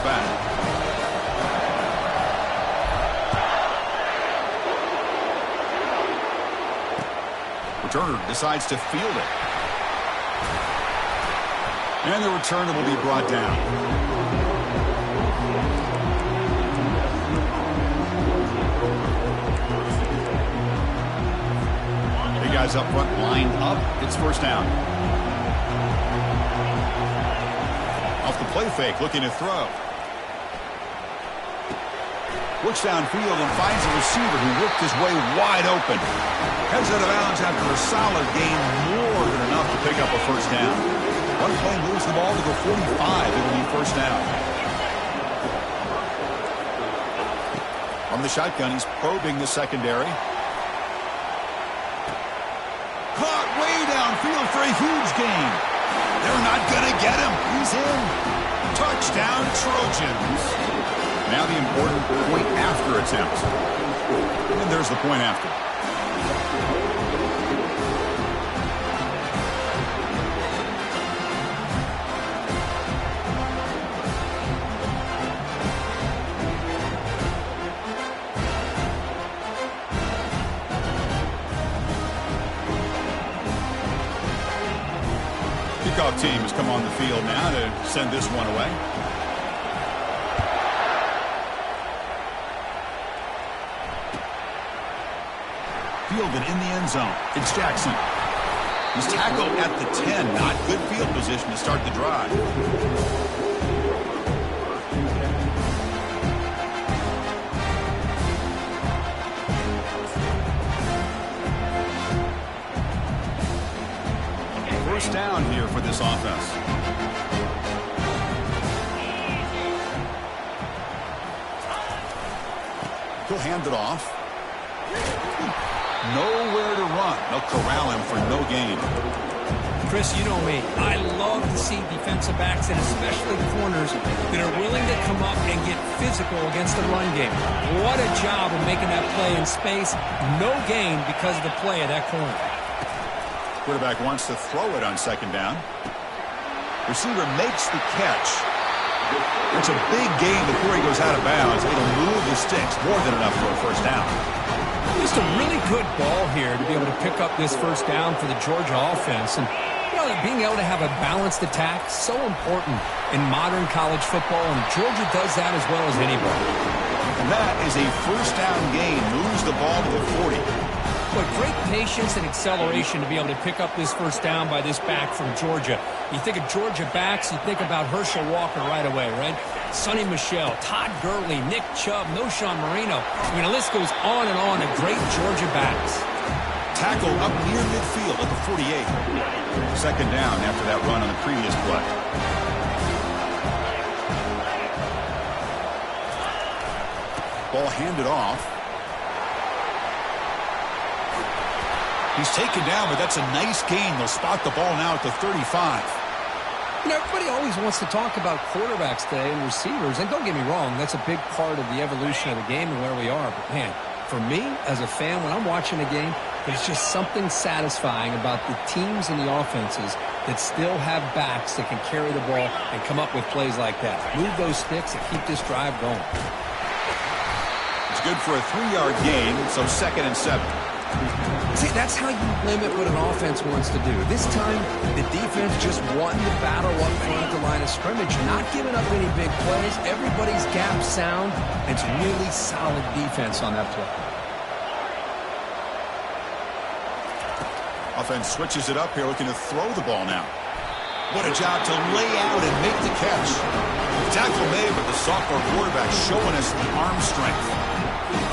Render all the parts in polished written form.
back. Returner decides to field it. And the returner will be brought down. The guys up front lined up. It's first down. Off the play fake, looking to throw. Looks downfield and finds a receiver who worked his way wide open. Heads out of bounds after a solid gain, more than enough to pick up a first down. One play moves the ball to the 45. It'll be first down. From the shotgun, he's probing the secondary. Caught way downfield for a huge gain. They're not going to get him. He's in. Touchdown, Trojans. Now the important point after attempt. And there's the point after. Kickoff team has come on the field now to send this one away. Fielded in the end zone. It's Jackson. He's tackled at the 10. Not good field position to start the drive. First down here for this offense. He'll hand it off. Nowhere to run. They'll corral him for no gain. Chris, you know me. I love to see defensive backs, and especially corners, that are willing to come up and get physical against the run game. What a job of making that play in space. No gain because of the play of that corner. Quarterback wants to throw it on second down. Receiver makes the catch. It's a big gain before he goes out of bounds. It'll move the sticks. More than enough for a first down. Just a really good ball here to be able to pick up this first down for the Georgia offense. And, you know, being able to have a balanced attack, so important in modern college football, and Georgia does that as well as anybody. And that is a first down gain. Moves the ball to the 40. But great patience and acceleration to be able to pick up this first down by this back from Georgia. You think of Georgia backs, you think about Herschel Walker right away, right? Sonny Michel, Todd Gurley, Nick Chubb, Noshawn Marino. I mean, the list goes on and on of great Georgia backs. Tackle up near midfield at the 48. Second down after that run on the previous play. Ball handed off. He's taken down, but that's a nice gain. They'll spot the ball now at the 35. You know, everybody always wants to talk about quarterbacks today and receivers, and don't get me wrong, that's a big part of the evolution of the game and where we are. But, man, for me, as a fan, when I'm watching a game, there's just something satisfying about the teams and the offenses that still have backs that can carry the ball and come up with plays like that. Move those sticks and keep this drive going. It's good for a 3-yard gain, so 2nd and 7. See, that's how you limit what an offense wants to do. This time, the defense just won the battle up front at the line of scrimmage, not giving up any big plays. Everybody's gap sound. It's really solid defense on that play. Offense switches it up here, looking to throw the ball now. What a job to lay out and make the catch. Tackle made, but the sophomore quarterback showing us the arm strength.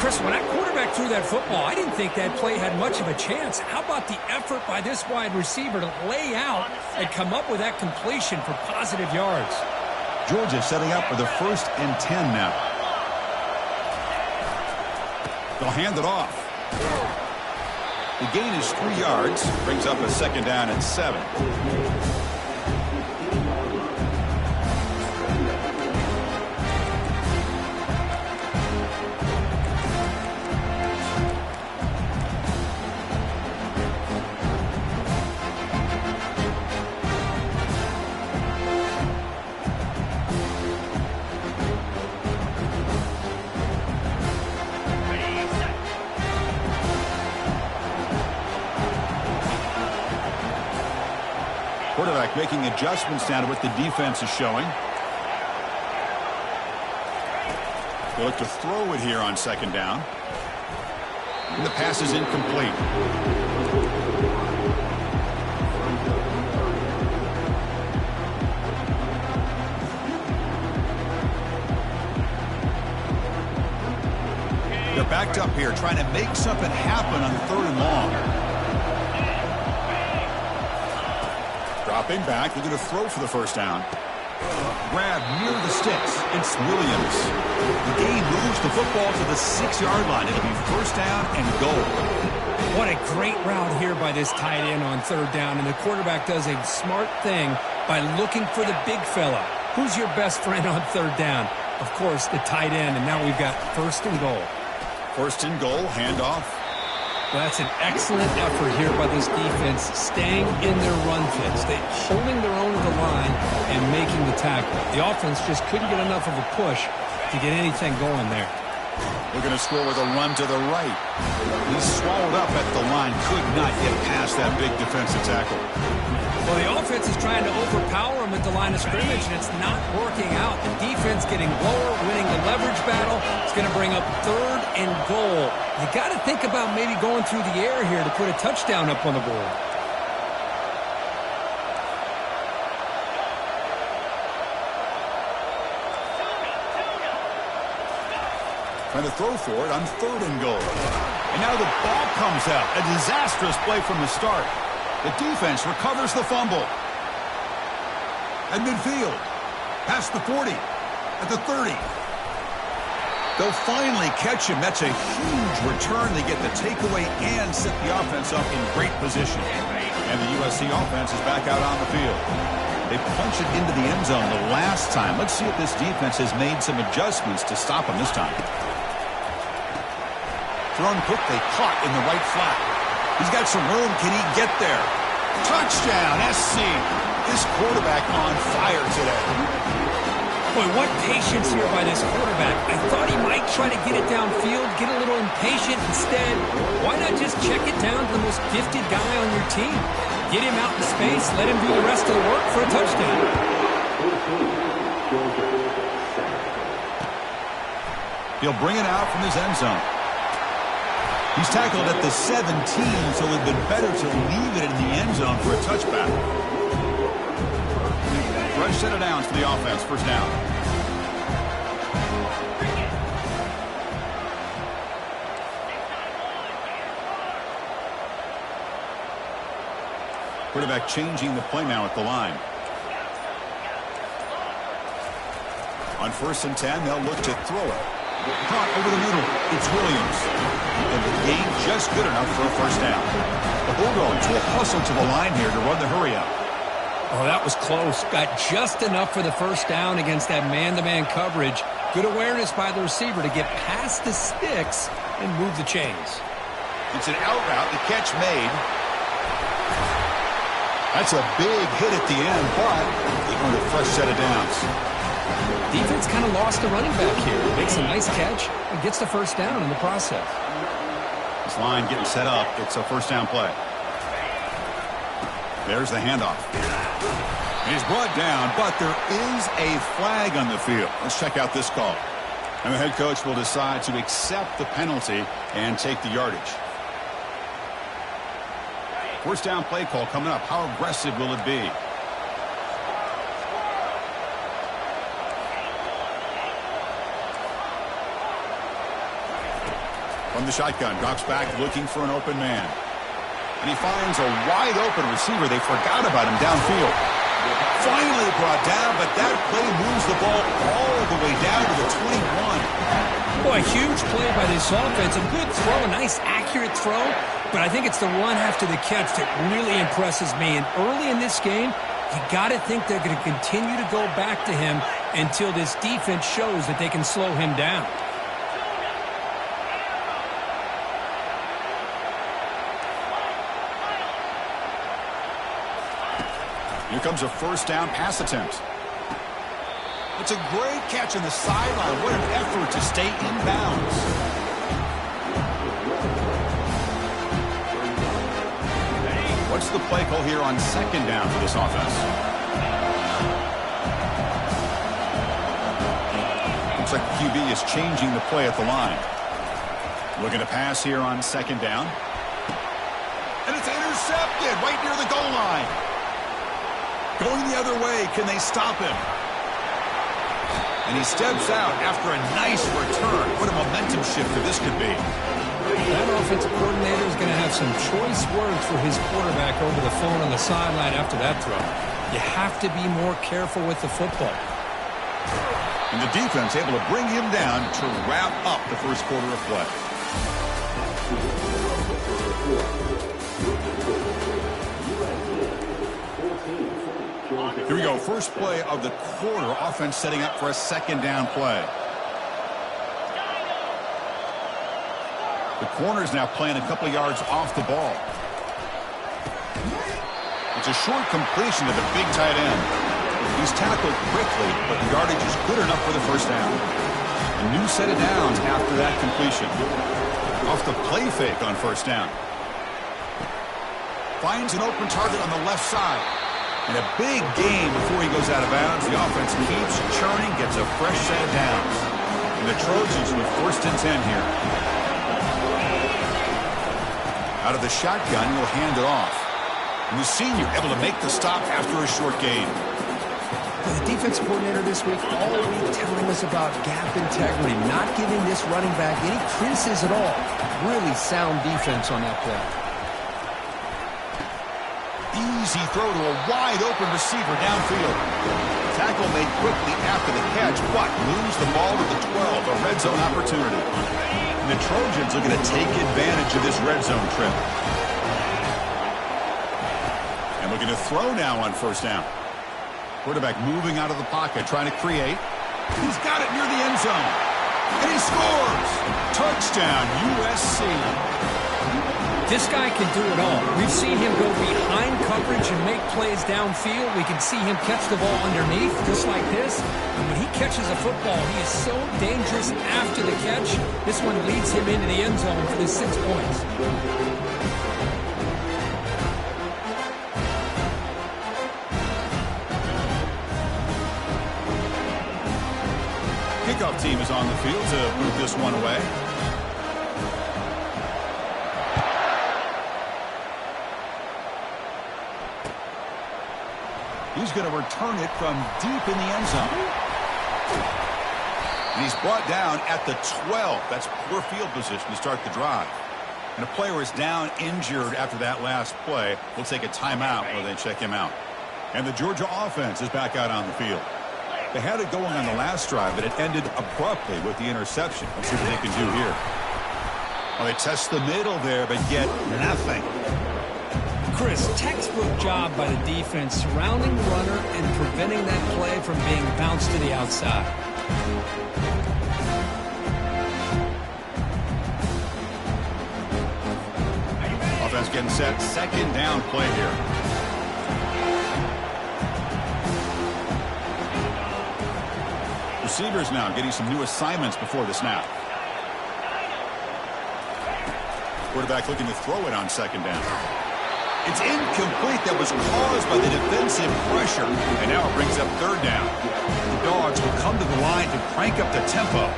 Chris, when that quarterback threw that football, I didn't think that play had much of a chance. How about the effort by this wide receiver to lay out and come up with that completion for positive yards? Georgia setting up for the 1st and 10 now. They'll hand it off. The gain is 3 yards. Brings up a 2nd down and 7. making adjustments now to what the defense is showing. They look to throw it here on second down. And the pass is incomplete. They're backed up here, trying to make something happen on 3rd and long. Dropping back, they're going to throw for the first down. Grab near the sticks. It's Williams. The game moves the football to the 6-yard line. It'll be first down and goal. What a great route here by this tight end on 3rd down, and the quarterback does a smart thing by looking for the big fella. Who's your best friend on 3rd down? Of course, the tight end, and now we've got first and goal. First and goal, handoff. Well, that's an excellent effort here by this defense, staying in their run fits. They're holding their own at the line and making the tackle. The offense just couldn't get enough of a push to get anything going there. We're going to score with a run to the right. He's swallowed up at the line, could not get past that big defensive tackle. Well, the offense is trying to overpower him at the line of scrimmage, and it's not working out. The defense getting lower, winning the leverage battle. It's going to bring up 3rd and goal. You got to think about maybe going through the air here to put a touchdown up on the board. Trying to throw for it on 3rd and goal. And now the ball comes out. A disastrous play from the start. The defense recovers the fumble. At midfield. Past the 40. At the 30. They'll finally catch him. That's a huge return. They get the takeaway and set the offense up in great position. And the USC offense is back out on the field. They punch it into the end zone the last time. Let's see if this defense has made some adjustments to stop him this time. Thrown quickly, caught in the right flat. He's got some room. Can he get there? Touchdown, SC. This quarterback on fire today. Boy, what patience here by this quarterback. I thought he might try to get it downfield, get a little impatient. Instead, why not just check it down to the most gifted guy on your team? Get him out in space, let him do the rest of the work for a touchdown. He'll bring it out from his end zone. He's tackled at the 17, so it would have been better to leave it in the end zone for a touchback. Fresh set of downs for the offense. First down. Quarterback changing the play now at the line. On 1st and 10, they'll look to throw it. Caught over the middle. It's Williams. And the gain just good enough for a first down. The Bulldogs will hustle to the line here to run the hurry up. Oh, that was close. Got just enough for the first down against that man-to-man coverage. Good awareness by the receiver to get past the sticks and move the chains. It's an out route. The catch made. That's a big hit at the end, but they earned a fresh set of downs. Defense kind of lost the running back here. Makes a nice catch and gets the first down in the process. This line getting set up. It's a first down play. There's the handoff. He's brought down, but there is a flag on the field. Let's check out this call. And the head coach will decide to accept the penalty and take the yardage. First down play call coming up. How aggressive will it be? From the shotgun, drops back looking for an open man. And he finds a wide open receiver. They forgot about him downfield. Finally brought down, but that play moves the ball all the way down to the 21. Boy, huge play by this offense. A good throw, a nice accurate throw. But I think it's the run after the catch that really impresses me. And early in this game, you got to think they're going to continue to go back to him until this defense shows that they can slow him down. Here comes a first down pass attempt. It's a great catch on the sideline. What an effort to stay in bounds. What's the play call here on second down for this offense? Looks like the QB is changing the play at the line. Looking to pass here on second down. And it's intercepted right near the goal line. Going the other way. Can they stop him? And he steps out after a nice return. What a momentum shifter this could be. That offensive coordinator is going to have some choice words for his quarterback over the phone on the sideline after that throw. You have to be more careful with the football. And the defense able to bring him down to wrap up the first quarter of play. Here we go. First play of the quarter. Offense setting up for a second down play. The corner's now playing a couple of yards off the ball. It's a short completion to the big tight end. He's tackled quickly, but the yardage is good enough for the first down. A new set of downs after that completion. Off the play fake on first down. Finds an open target on the left side. And a big gain before he goes out of bounds. The offense keeps churning, gets a fresh set of downs. And the Trojans with 1st and 10 here. Out of the shotgun, he'll hand it off. And the senior able to make the stop after a short gain. The defensive coordinator this week all week telling us about gap integrity, not giving this running back any creases at all. Really sound defense on that play. Easy throw to a wide-open receiver downfield. Tackle made quickly after the catch, but moves the ball to the 12, a red zone opportunity. And the Trojans are going to take advantage of this red zone trip. And we're going to throw now on first down. Quarterback moving out of the pocket, trying to create. He's got it near the end zone. And he scores! Touchdown, USC. This guy can do it all. We've seen him go behind coverage and make plays downfield. We can see him catch the ball underneath, just like this. And when he catches a football, he is so dangerous after the catch. This one leads him into the end zone for the 6 points. Kickoff team is on the field to move this one away. He's going to return it from deep in the end zone. And he's brought down at the 12. That's poor field position to start the drive. And a player is down injured after that last play. We'll take a timeout while they check him out. And the Georgia offense is back out on the field. They had it going on the last drive, but it ended abruptly with the interception. Let's see what they can do here. Well, they test the middle there, but get nothing. Chris, textbook job by the defense surrounding the runner and preventing that play from being bounced to the outside. Offense getting set. Second down play here. Receivers now getting some new assignments before the snap. Quarterback looking to throw it on second down. It's incomplete. That was caused by the defensive pressure. And now it brings up third down. The Dogs will come to the line to crank up the tempo.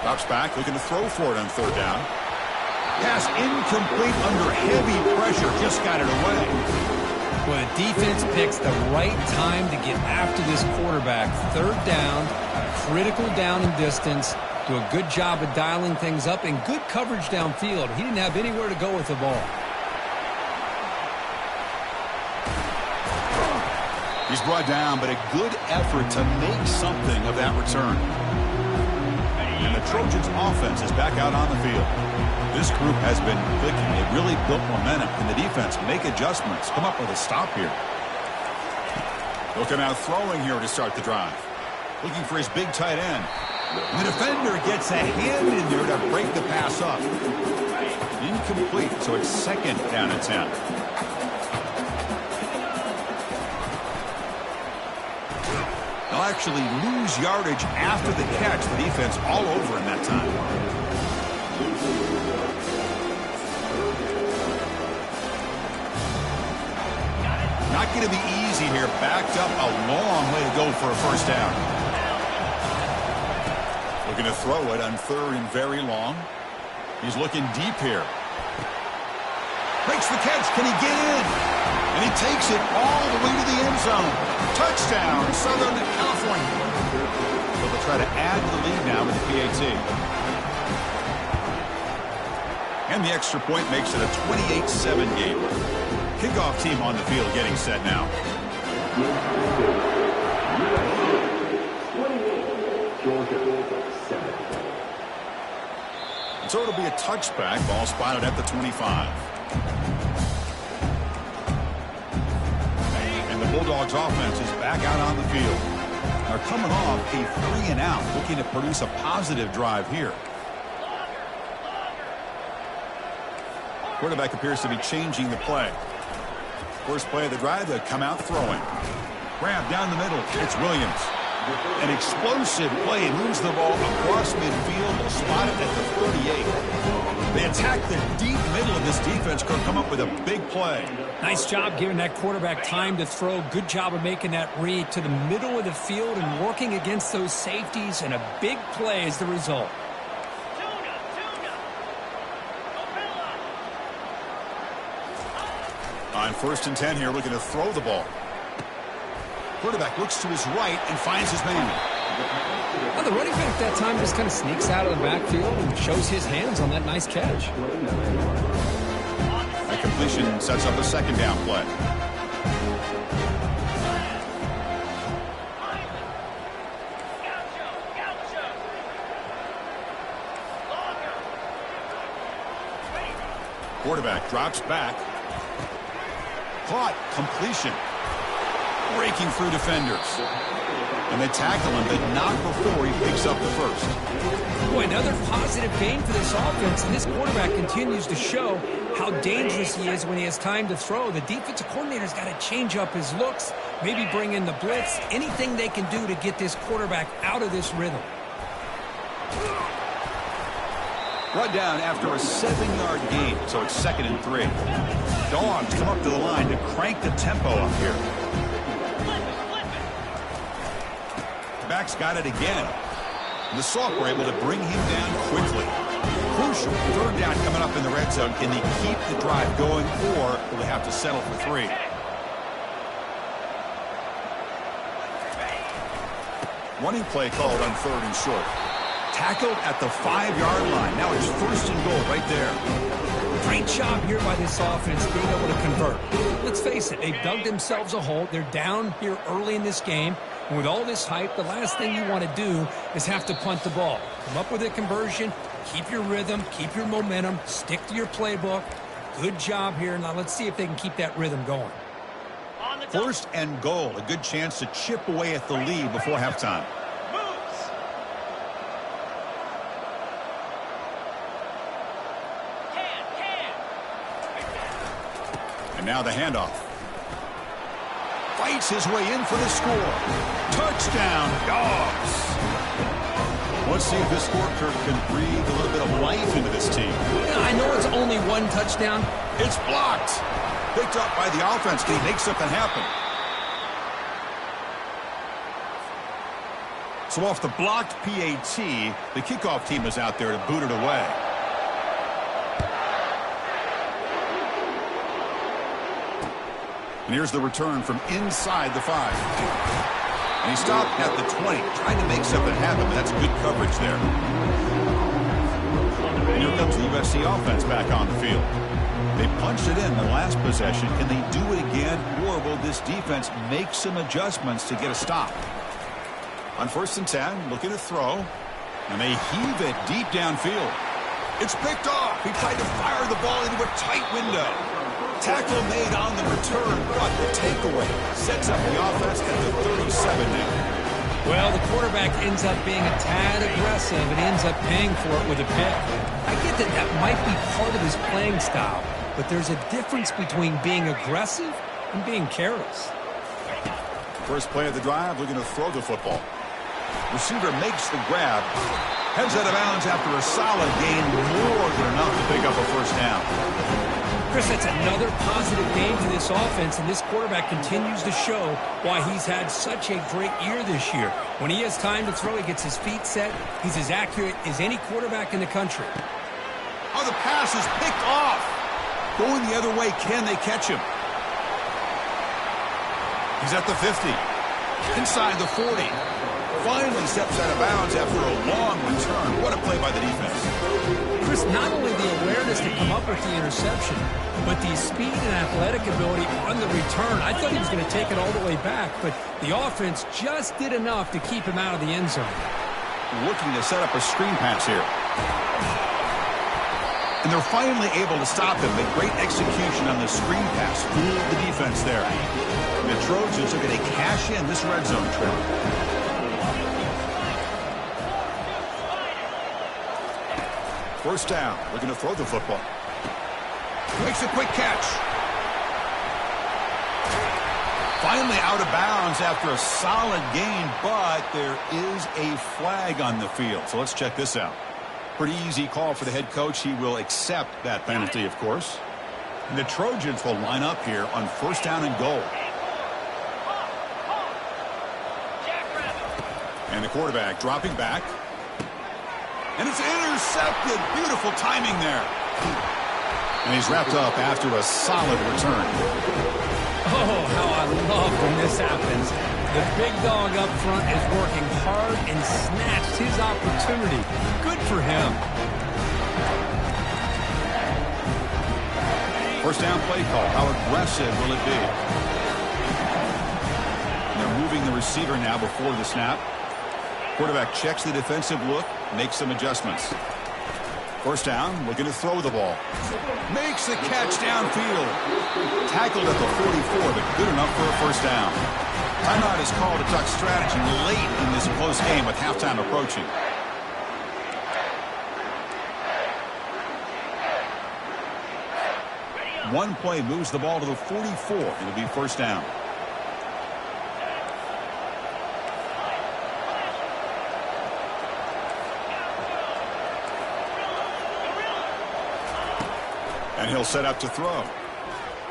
Drops back, looking to throw for it on third down. Pass incomplete under heavy pressure. Just got it away. Well, the defense picks the right time to get after this quarterback. Third down, critical down and distance. Do a good job of dialing things up and good coverage downfield. He didn't have anywhere to go with the ball. He's brought down, but a good effort to make something of that return. And the Trojans offense is back out on the field. This group has been clicking. They really built momentum. And the defense make adjustments. Come up with a stop here. Looking out throwing here to start the drive. Looking for his big tight end. The defender gets a hand in there to break the pass up. Incomplete, so it's second down and 10. They'll actually lose yardage after the catch. The defense all over in that time. going to be easy here. Backed up a long way to go for a first down. Looking to throw it on 3rd and very long. He's looking deep here. Makes the catch. Can he get in? And he takes it all the way to the end zone. Touchdown, Southern California. So they'll try to add to the lead now with the PAT. And the extra point makes it a 28-7 game. Kickoff team on the field getting set now. So it'll be a touchback. Ball spotted at the 25. And the Bulldogs offense is back out on the field. They're coming off a 3-and-out, looking to produce a positive drive here. Quarterback appears to be changing the play. First play of the drive, they come out throwing. Grab down the middle. It's Williams. An explosive play. Moves the ball across midfield. Spotted at the 38. They attack the deep middle of this defense. Could come up with a big play. Nice job giving that quarterback time to throw. Good job of making that read to the middle of the field and working against those safeties. And a big play is the result. On 1st and 10 here, looking to throw the ball. Quarterback looks to his right and finds his man. Well, the running back that time just kind of sneaks out of the backfield and shows his hands on that nice catch. That completion sets up a 2nd down play. Quarterback drops back. Caught. Completion. Breaking through defenders. And they tackle him, but not before he picks up the first. Boy, another positive gain for this offense, and this quarterback continues to show how dangerous he is when he has time to throw. The defensive coordinator's got to change up his looks, maybe bring in the blitz, anything they can do to get this quarterback out of this rhythm. Run down after a 7-yard gain, so it's 2nd and 3. Dogs come up to the line to crank the tempo up here. Back's got it again. And the Sauk were able to bring him down quickly. Crucial 3rd down coming up in the red zone. Can they keep the drive going, or will they have to settle for 3? Running play called on 3rd and short. Tackled at the 5-yard line. Now it's 1st and goal right there. Great job here by this offense being able to convert. Let's face it, they've dug themselves a hole. They're down here early in this game. And with all this hype, the last thing you want to do is have to punt the ball. Come up with a conversion, keep your rhythm, keep your momentum, stick to your playbook. Good job here. Now let's see if they can keep that rhythm going. 1st and goal. A good chance to chip away at the lead before halftime. And now the handoff. Fights his way in for the score. Touchdown, Dogs. Let's see if this scorecard can breathe a little bit of life into this team. Yeah, I know it's only 1 touchdown. It's blocked. Picked up by the offense. Can he make something happen? So off the blocked PAT, the kickoff team is out there to boot it away. And here's the return from inside the 5. And he stopped at the 20, trying to make something happen, but that's good coverage there. And here comes the USC offense back on the field. They punched it in the last possession. Can they do it again, or will this defense make some adjustments to get a stop? On 1st and 10, looking to throw. And they heave it deep downfield. It's picked off. He tried to fire the ball into a tight window. Tackle made on the return, but the takeaway sets up the offense at the 37 now. Well, the quarterback ends up being a tad aggressive and ends up paying for it with a pick. I get that that might be part of his playing style, but there's a difference between being aggressive and being careless. First play of the drive, looking to throw the football. Receiver makes the grab. Heads out of bounds after a solid gain, more than enough to pick up a first down. Chris, that's another positive game for this offense, and this quarterback continues to show why he's had such a great year this year. When he has time to throw, he gets his feet set. He's as accurate as any quarterback in the country. Oh, the pass is picked off. Going the other way, can they catch him? He's at the 50. Inside the 40. Finally steps out of bounds after a long return. What a play by the defense. Chris, not only the awareness to come up with the interception, but the speed and athletic ability on the return. I thought he was going to take it all the way back, but the offense just did enough to keep him out of the end zone. Looking to set up a screen pass here. And they're finally able to stop him. But great execution on the screen pass. Fooled the defense there. The Trojans are going to cash in this red zone trip. First down. Looking to throw the football. Makes a quick catch. Finally out of bounds after a solid gain, but there is a flag on the field. So let's check this out. Pretty easy call for the head coach. He will accept that penalty, of course. And the Trojans will line up here on first down and goal. And the quarterback dropping back. And it's intercepted. Beautiful timing there. And he's wrapped up after a solid return. Oh, how I love when this happens. The big dog up front is working hard and snatched his opportunity. Good for him. First down play call. How aggressive will it be? They're moving the receiver now before the snap. Quarterback checks the defensive look, makes some adjustments. First down, looking to throw the ball. Makes the catch downfield. Tackled at the 44, but good enough for a first down. Timeout is called to talk strategy late in this close game with halftime approaching. One play moves the ball to the 44. It'll be first down. And he'll set up to throw.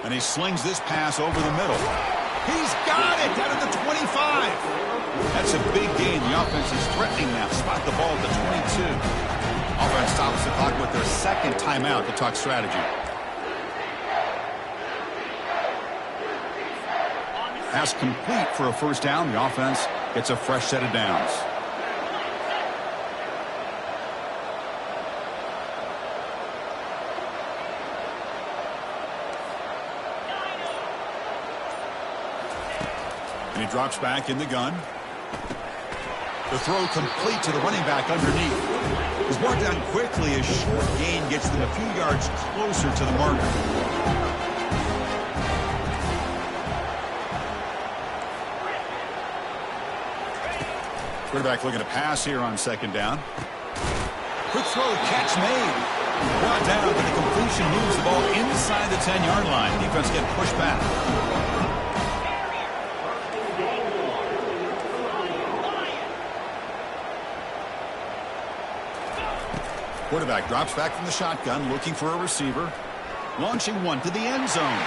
And he slings this pass over the middle. He's got it down at the 25. That's a big gain. The offense is threatening now. Spot the ball at the 22. Offense stops the clock with their second timeout to talk strategy. Pass complete for a first down. The offense gets a fresh set of downs. And he drops back in the gun. The throw complete to the running back underneath. He's brought down quickly. A short gain gets them a few yards closer to the marker. Quarterback looking to pass here on second down. Quick throw, catch made. Brought down, but the completion moves the ball inside the 10-yard line. Defense get pushed back. Quarterback drops back from the shotgun, looking for a receiver. Launching one to the end zone.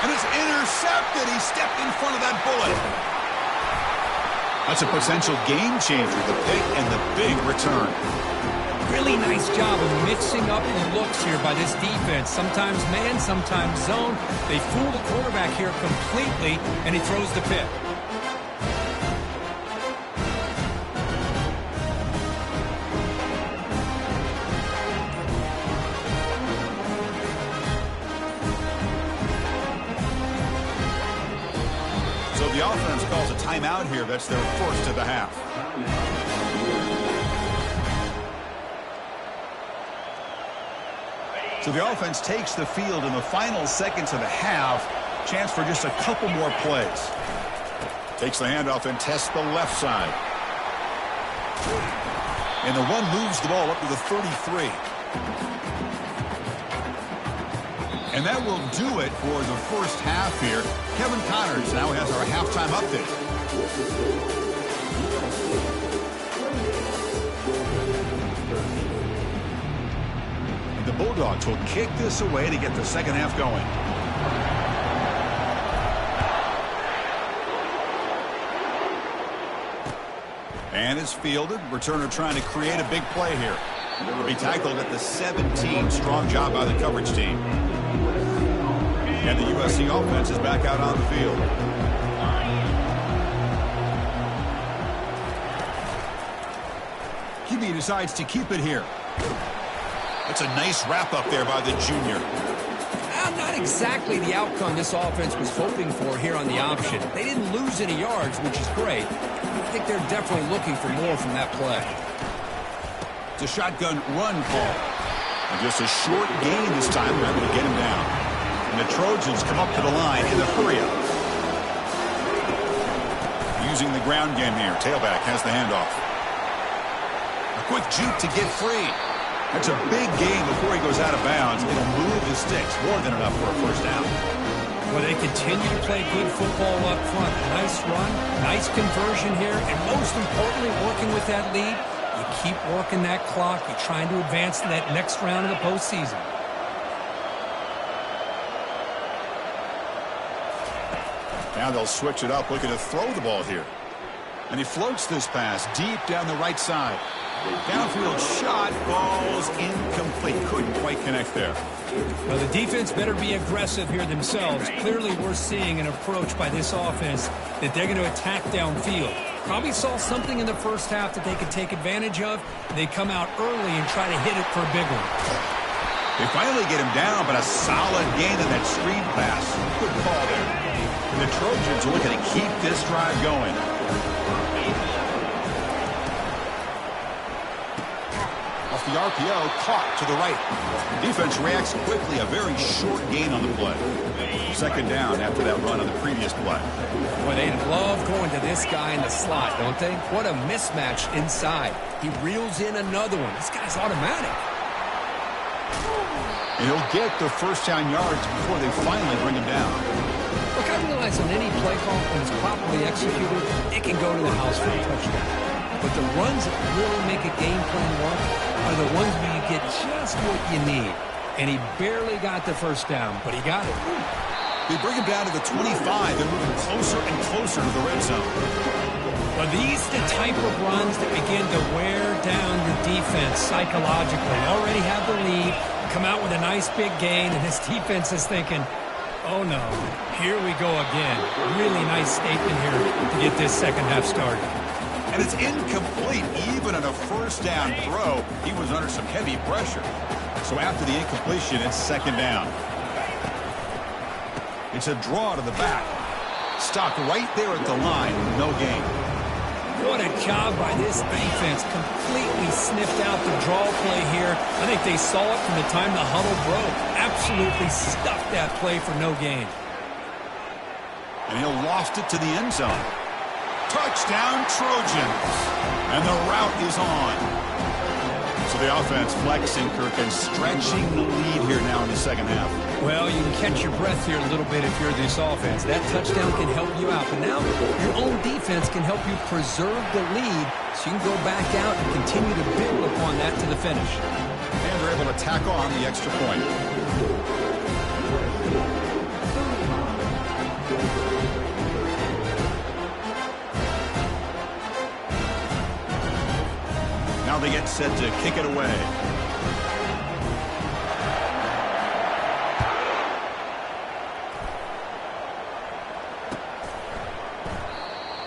And it's intercepted. He stepped in front of that bullet. That's a potential game changer, the pick and the big return. Really nice job of mixing up the looks here by this defense. Sometimes man, sometimes zone. They fool the quarterback here completely, and he throws the pick. The offense calls a timeout here. That's their first of the half. So the offense takes the field in the final seconds of the half. Chance for just a couple more plays. Takes the handoff and tests the left side. And the run moves the ball up to the 33. And that will do it for the first half here. Kevin Connors now has our halftime update. The the Bulldogs will kick this away to get the second half going. And it's fielded. Returner trying to create a big play here. It will be tackled at the 17. Strong job by the coverage team. And the USC offense is back out on the field. QB decides to keep it here. That's a nice wrap up there by the junior. Not exactly the outcome this offense was hoping for here on the option. They didn't lose any yards, which is great. I think they're definitely looking for more from that play. It's a shotgun run call. And just a short gain this time. They're able to get him down. And the Trojans come up to the line in the hurry-up. Using the ground game here. Tailback has the handoff. A quick juke to get free. That's a big gain before he goes out of bounds. It'll move the sticks more than enough for a first down. Well, they continue to play good football up front. Nice run, nice conversion here, and most importantly, working with that lead, you keep working that clock. You're trying to advance to that next round of the postseason. Now they'll switch it up, looking to throw the ball here. And he floats this pass deep down the right side. Downfield shot, falls incomplete. Couldn't quite connect there. Well, the defense better be aggressive here themselves. Clearly we're seeing an approach by this offense that they're going to attack downfield. Probably saw something in the first half that they could take advantage of. They come out early and try to hit it for a big one. They finally get him down, but a solid gain in that screen pass. Good call there. And the Trojans are looking to keep this drive going. Off the RPO, caught to the right. Defense reacts quickly. A very short gain on the play. Second down after that run on the previous play. Well, they love going to this guy in the slot, don't they? What a mismatch inside. He reels in another one. This guy's automatic. And he'll get the first down yards before they finally bring him down. Look, I realize on any play call, when it's properly executed, it can go to the house for a touchdown. But the runs that really make a game plan work are the ones where you get just what you need. And he barely got the first down, but he got it. They bring him down to the 25. They're moving closer and closer to the red zone. Well, these are the type of runs that begin to wear down your defense psychologically. Already have the lead, come out with a nice big gain, and this defense is thinking, oh no, here we go again. Really nice statement here to get this second half started. And it's incomplete. Even on a first down throw, he was under some heavy pressure. So after the incompletion, it's second down. It's a draw to the back. Stopped right there at the line. No gain. What a job by this defense. Completely sniffed out the draw play here. I think they saw it from the time the huddle broke. Absolutely stuffed that play for no gain. And he'll loft it to the end zone. Touchdown, Trojans. And the route is on. So the offense flexing, Kirk, and stretching the lead here now in the second half. Well, you can catch your breath here a little bit if you're this offense. That touchdown can help you out. But now your own defense can help you preserve the lead so you can go back out and continue to build upon that to the finish. And they're able to tack on the extra point. Now they get set to kick it away.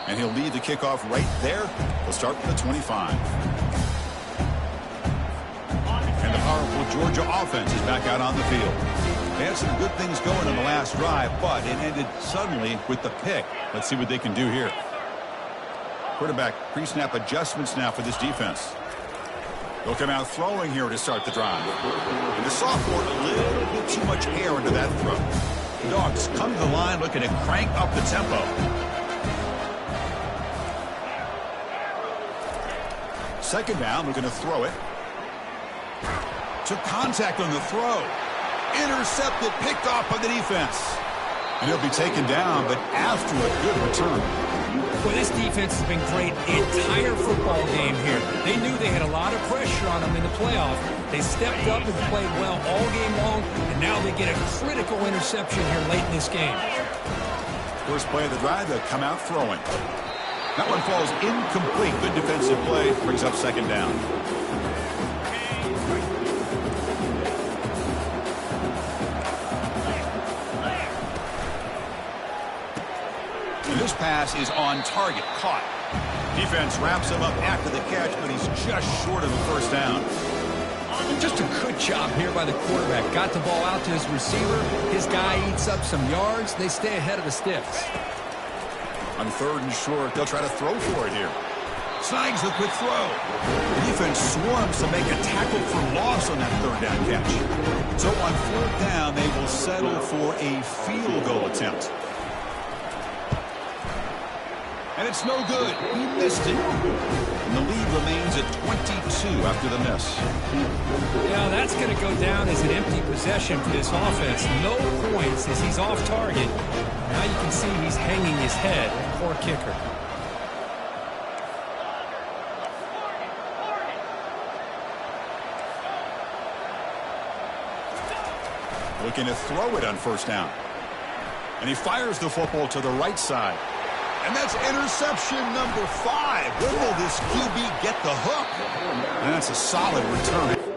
And he'll lead the kickoff right there. He'll start from the 25. And the powerful Georgia offense is back out on the field. They had some good things going in the last drive, but it ended suddenly with the pick. Let's see what they can do here. Quarterback pre-snap adjustments now for this defense. They'll come out throwing here to start the drive. And the sophomore, a little bit too much air into that throw. The Dogs come to the line looking to crank up the tempo. Second down, looking to throw it. Took contact on the throw. Intercepted, picked off by the defense. And he'll be taken down, but after a good return. Well, this defense has been great the entire football game here. They knew they had a lot of pressure on them in the playoff. They stepped up and played well all game long, and now they get a critical interception here late in this game. First play of the drive, they'll come out throwing. That one falls incomplete. Good defensive play. Brings up second down. And this pass is on target. Caught. Defense wraps him up after the catch, but he's just short of the first down. Just a good job here by the quarterback. Got the ball out to his receiver. His guy eats up some yards. They stay ahead of the sticks. On third and short, they'll try to throw for it here. Snags the quick throw. The defense swarms to make a tackle for loss on that third down catch. So on fourth down, they will settle for a field goal attempt. And it's no good. He missed it. And the lead remains at 22 after the miss. Now that's going to go down as an empty possession for this offense. No points as he's off target. Now you can see he's hanging his head. Poor kicker. Looking to throw it on first down. And he fires the football to the right side. And that's interception number 5. When will this QB get the hook? And that's a solid return.